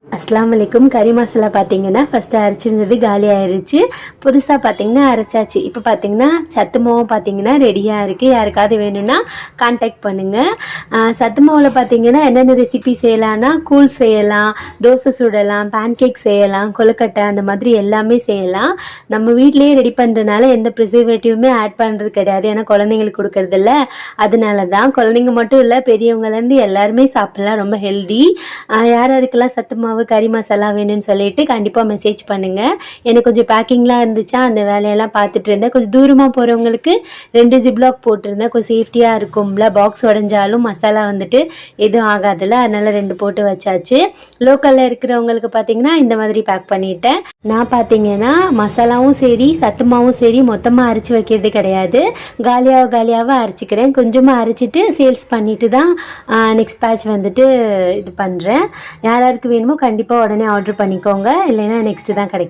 அஸ்ஸலாமு அலைக்கும். கறி மசாலா பார்த்தீங்கன்னா ஃபஸ்ட்டு அரைச்சிருந்தது காலி ஆயிடுச்சு. புதுசாக பார்த்தீங்கன்னா அரைச்சாச்சு. இப்போ பார்த்தீங்கன்னா சத்து மாவும் பார்த்தீங்கன்னா ரெடியாக இருக்குது. யாருக்காவது வேணும்னா கான்டாக்ட் பண்ணுங்கள். சத்து மாவில் பார்த்தீங்கன்னா என்னென்ன ரெசிபி செய்யலான்னா, கூழ் செய்யலாம், தோசை சுடலாம், பேன்கேக் செய்யலாம், கொழுக்கட்டை அந்த மாதிரி எல்லாமே செய்யலாம். நம்ம வீட்டிலேயே ரெடி பண்ணுறதுனால எந்த ப்ரிசர்வேட்டிவுமே ஆட் பண்ணுறது கிடையாது. ஏன்னா குழந்தைங்களுக்கு கொடுக்கறதில்ல. அதனால தான் குழந்தைங்க மட்டும் இல்லை, பெரியவங்கலேருந்து எல்லாருமே சாப்பிட்லாம். ரொம்ப ஹெல்தி. யார் யாருக்கெல்லாம் சத்து மாவு கறி மசாலா வேணும்னு சொல்லிட்டு கண்டிப்பாக மெசேஜ் பண்ணுங்கள். எனக்கு கொஞ்சம் பேக்கிங்லாம் இருந்துச்சா, அந்த வேலையெல்லாம் பார்த்துட்டு இருந்தேன். கொஞ்சம் தூரமாக போகிறவங்களுக்கு 2 ஜிப்லாக் போட்டிருந்தேன். கொஞ்சம் சேஃப்டியாக இருக்கும்ல, பாக்ஸ் உடஞ்சாலும் மசாலா வந்துட்டு எதுவும் ஆகாதுல்ல, அதனால் 2 போட்டு வச்சாச்சு. லோக்கலில் இருக்கிறவங்களுக்கு பார்த்தீங்கன்னா இந்த மாதிரி பேக் பண்ணிட்டேன். நான் பார்த்தீங்கன்னா மசாலாவும் சரி சத்துமாவும் சரி மொத்தமாக அரைச்சி வைக்கிறது கிடையாது. காலியாக அரைச்சிக்கிறேன். கொஞ்சமாக அரைச்சிட்டு சேல்ஸ் பண்ணிட்டு தான் நெக்ஸ்ட் பேட்ச் வந்துட்டு இது பண்ணுறேன். யாருக்கு வேணுமோ கண்டிப்பாக உடனே ஆர்டர் பண்ணிக்கோங்க, இல்லைன்னா நெக்ஸ்ட்டு தான் கிடைக்கும்.